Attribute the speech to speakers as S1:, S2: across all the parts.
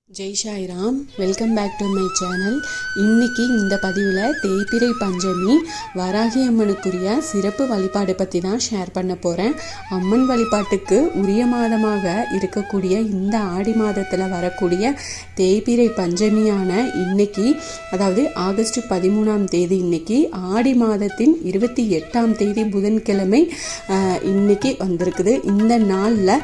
S1: Jai Sairam, welcome back to my channel. இன்றைக்கி இந்த பதிவில் தேய்பிறை பஞ்சமி வராகி அம்மனுக்குரிய சிறப்பு வழிபாடு பற்றி தான் ஷேர் பண்ண போகிறேன். அம்மன் வழிபாட்டுக்கு உரிய மாதமாக இருக்கக்கூடிய இந்த ஆடி மாதத்தில் வரக்கூடிய தேய்பிறை பஞ்சமியான இன்னைக்கு, அதாவது ஆகஸ்ட் 13ஆம் தேதி இன்னைக்கு, ஆடி மாதத்தின் 28ஆம் தேதி புதன்கிழமை இன்னைக்கு வந்திருக்குது. இந்த நாளில்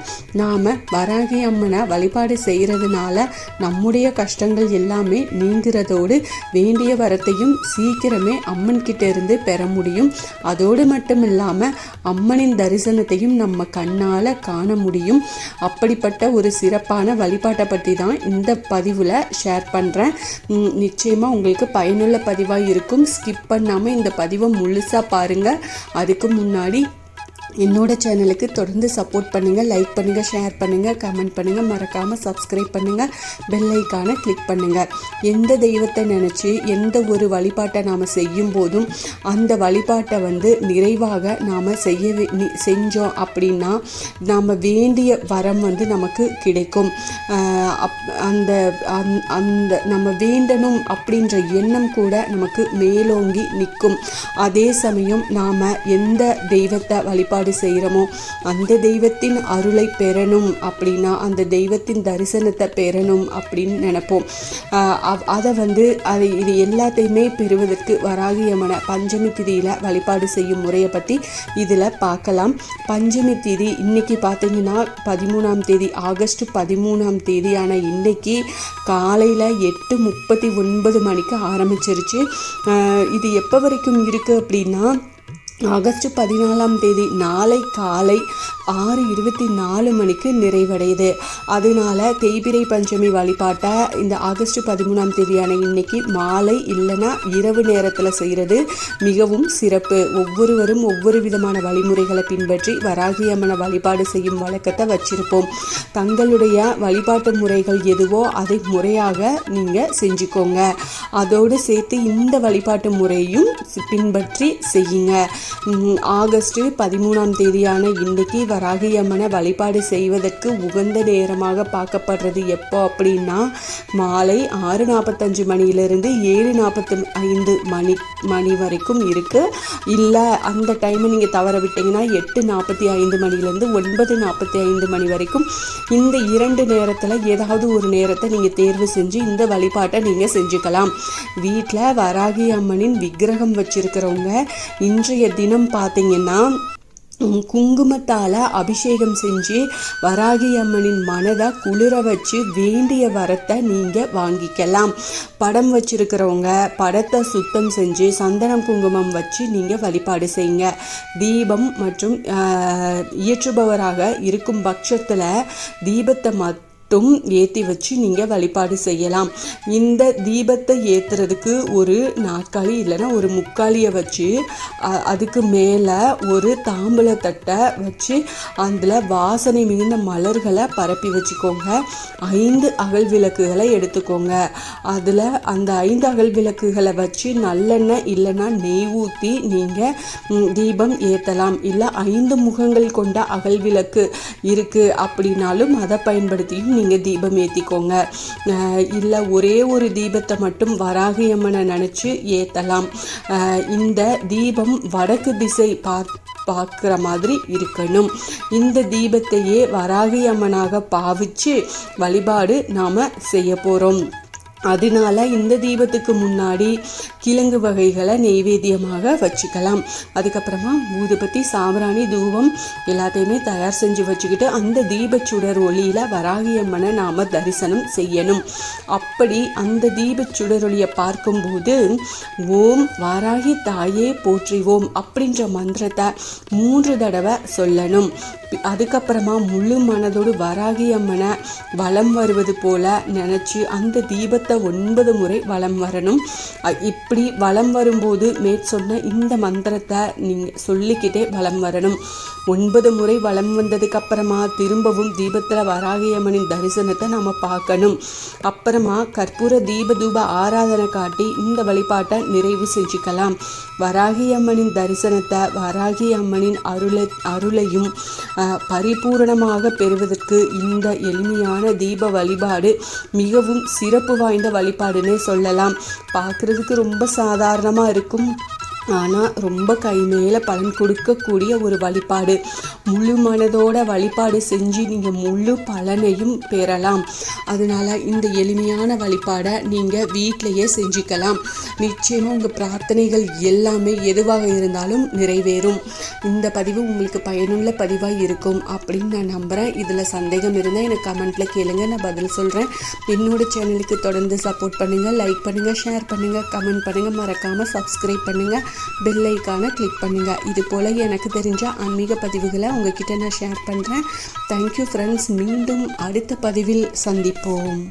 S1: நாம் வராகி அம்மனை வழிபாடு செய்கிறதுனால நம்முடைய கஷ்டங்கள் எல்லாமே நீங்கிறதோடு வேண்டிய வரத்தையும் சீக்கிரமே அம்மன் கிட்ட இருந்து பெற முடியும். அதோடு மட்டும் இல்லாமல் அம்மனின் தரிசனத்தையும் நம்ம கண்ணால் காண முடியும். அப்படிப்பட்ட ஒரு சிறப்பான வழிபாட்டை பற்றி தான் இந்த பதிவில் ஷேர் பண்ணுறேன். நிச்சயமாக உங்களுக்கு பயனுள்ள பதிவாக இருக்கும். ஸ்கிப் பண்ணாமல் இந்த பதிவை முழுசாக பாருங்கள். அதுக்கு முன்னாடி என்னோட சேனலுக்கு தொடர்ந்து சப்போர்ட் பண்ணுங்கள், லைக் பண்ணுங்கள், ஷேர் பண்ணுங்கள், கமெண்ட் பண்ணுங்கள், மறக்காமல் சப்ஸ்கிரைப் பண்ணுங்கள், பெல் ஐக்கானை கிளிக் பண்ணுங்கள். எந்த தெய்வத்தை நினச்சி எந்த ஒரு வழிபாட்டை நாம் செய்யும் போதும் அந்த வழிபாட்டை நிறைவாக நாம் செஞ்சோம் அப்படின்னா நாம் வேண்டிய வரம் நமக்கு கிடைக்கும். அந்த நம்ம வேண்டணும் அப்படின்ற எண்ணம் கூட நமக்கு மேலோங்கி நிற்கும். அதே சமயம் நாம் எந்த தெய்வத்தை வழிபாடு செய்கிறோமோ அந்த தெய்வத்தின் அருளை பெறணும் அப்படின்னா, அந்த தெய்வத்தின் தரிசனத்தை பெறணும் அப்படின்னு நினைப்போம். அதை இது எல்லாத்தையுமே பெறுவதற்கு வராகி அம்மனை பஞ்சமி திதியில் வழிபாடு செய்யும் முறையை பற்றி இதில் பார்க்கலாம். பஞ்சமி திதி இன்னைக்கு பார்த்தீங்கன்னா 13ஆம் தேதி, ஆகஸ்ட் 13ஆம் தேதியான இன்னைக்கு காலையில் 8:39 மணிக்கு ஆரம்பிச்சிருச்சு. இது எப்போ வரைக்கும் இருக்குது அப்படின்னா, ஆகஸ்ட் 14ஆம் தேதி நாளை காலை 6:24 மணிக்கு நிறைவடையுது. அதனால தேய்பிறை பஞ்சமி வழிபாட்டை இந்த ஆகஸ்ட் 13ஆம் தேதியான இன்னைக்கு மாலை இல்லைன்னா இரவு நேரத்தில் செய்கிறது மிகவும் சிறப்பு. ஒவ்வொருவரும் ஒவ்வொரு விதமான வழிமுறைகளை பின்பற்றி வராகி அம்மனை வழிபாடு செய்யும் வழக்கத்தை வச்சிருப்போம். தங்களுடைய வழிபாட்டு முறைகள் எதுவோ அதை முறையாக நீங்கள் செஞ்சுக்கோங்க. அதோடு சேர்த்து இந்த வழிபாட்டு முறையும் பின்பற்றி செய்யுங்க. ஆகஸ்ட் 13ஆம் தேதியான இன்னைக்கு வராகி அம்மனை வழிபாடு செய்வதற்கு உகந்த நேரமாக பார்க்கப்படுறது எப்போ அப்படின்னா, மாலை 6:45 மணியிலிருந்து 7:45 மணி வரைக்கும் இருக்குது. இல்லை அந்த டைமை நீங்கள் தவற விட்டீங்கன்னா 8:45 மணிலேருந்து 9:45 மணி வரைக்கும் இந்த 2 நேரத்தில் ஏதாவது ஒரு நேரத்தை நீங்கள் தேர்வு செஞ்சு இந்த வழிபாட்டை நீங்கள் செஞ்சுக்கலாம். வீட்டில் வராகி அம்மனின் விக்கிரகம் வச்சிருக்கிறவங்க இன்றைய தினம் பார்த்தீங்கன்னா குங்குமத்தால் அபிஷேகம் செஞ்சு வராகி அம்மனின் மனதை குளிர வச்சு வேண்டிய வரத்தை நீங்கள் வாங்கிக்கலாம். படம் வச்சிருக்கிறவங்க படத்தை சுத்தம் செஞ்சு சந்தனம் குங்குமம் வச்சு நீங்கள் வழிபாடு செய்யுங்க. தீபம் மற்றும் இயற்றுபவராக இருக்கும் பட்சத்தில் தீபத்தை ஏற்றி வச்சு நீங்கள் வழிபாடு செய்யலாம். இந்த தீபத்தை ஏற்றுறதுக்கு ஒரு நாற்காலி இல்லைன்னா ஒரு முக்காலியை வச்சு அதுக்கு மேலே ஒரு தாம்பூலத்தட்டை வச்சு அதில் வாசனை மிகுந்த மலர்களை பரப்பி வச்சுக்கோங்க. 5 அகல் விளக்குகளை எடுத்துக்கோங்க. அதில் அந்த 5 அகல் விளக்குகளை வச்சு நல்லெண்ணெய் இல்லைன்னா நெய் ஊற்றி நீங்கள் தீபம் ஏற்றலாம். இல்லை 5 முகங்கள் கொண்ட அகல் விளக்கு இருக்குது அப்படின்னாலும் அதை பயன்படுத்தியும் நீங்கள் தீபம் ஏற்றிக்கோங்க. இல்லை ஒரே ஒரு தீபத்தை மட்டும் வராகி அம்மனை நினச்சி ஏற்றலாம். இந்த தீபம் வடக்கு திசை பார்க்குற மாதிரி இருக்கணும். இந்த தீபத்தையே வராகி அம்மனாக பாவிச்சு வழிபாடு நாம் செய்ய போகிறோம். அதனால இந்த தீபத்துக்கு முன்னாடி கிழங்கு வகைகளை நெய்வேத்தியமாக வச்சுக்கலாம். அதுக்கப்புறமா ஊதுபத்தி, சாம்பிராணி, தூபம் எல்லாத்தையுமே தயார் செஞ்சு வச்சுக்கிட்டு அந்த தீபச்சுடர் ஒளியில் வராகி அம்மனை நாம் தரிசனம் செய்யணும். அப்படி அந்த தீபச்சுடர் ஒளியை பார்க்கும்போது ஓம் வாராகி தாயே போற்றிவோம் அப்படின்ற மந்திரத்தை 3 தடவை சொல்லணும். அதுக்கப்புறமா முழு மனதோடு வராகி அம்மனை வலம் வருவது போல நினச்சி அந்த தீபத்தை மண்டபத்தை 9 முறை வலம் வரணும். இப்படி வலம் வரும்போது சொன்ன இந்த மந்திரத்தை நீங்கள் சொல்லிக்கிட்டே வலம் வரணும். 9 முறை வலம் வந்ததுக்கு அப்புறமா திரும்பவும் தீபத்தில் வராகி அம்மனின் தரிசனத்தை நம்ம பார்க்கணும். அப்புறமா கற்பூர தீப தூப ஆராதனை காட்டி இந்த வழிபாட்டை நிறைவு செஞ்சுக்கலாம். வராகி அம்மனின் தரிசனத்தை, வராகி அம்மனின் அருளையும் பரிபூரணமாக பெறுவதற்கு இந்த எளிமையான தீப வழிபாடு மிகவும் சிறப்பு வாய்ந்த வழிபாடுன்னே சொல்லலாம். பார்க்குறதுக்கு ரொம்ப சாதாரணமாக இருக்கும், ஆனால் ரொம்ப கை மேலே பலன் கொடுக்கக்கூடிய ஒரு வழிபாடு. முழு மனதோட வழிபாடு செஞ்சு நீங்கள் முழு பலனையும் பெறலாம். அதனால் இந்த எளிமையான வழிபாடை நீங்கள் வீட்டிலையே செஞ்சுக்கலாம். நிச்சயமாக உங்கள் பிரார்த்தனைகள் எல்லாமே எதுவாக இருந்தாலும் நிறைவேறும். இந்த பதிவு உங்களுக்கு பயனுள்ள பதிவாக இருக்கும் அப்படின்னு நான் நம்புகிறேன். இதில் சந்தேகம் இருந்தால் எனக்கு கமெண்ட்டில் கேளுங்க, நான் பதில் சொல்கிறேன். என்னோட சேனலுக்கு தொடர்ந்து சப்போர்ட் பண்ணுங்கள், லைக் பண்ணுங்கள், ஷேர் பண்ணுங்கள், கமெண்ட் பண்ணுங்கள், மறக்காமல் சப்ஸ்கிரைப் பண்ணுங்கள், பெல் ஐக்கானை கிளிக் பண்ணுங்கள். இது போல் எனக்கு தெரிஞ்ச ஆன்மீக பதிவுகளை உங்ககிட்ட நான் ஷேர் பண்ணுறேன். Thank you friends. மீண்டும் அடுத்த பதிவில் சந்திப்போம்.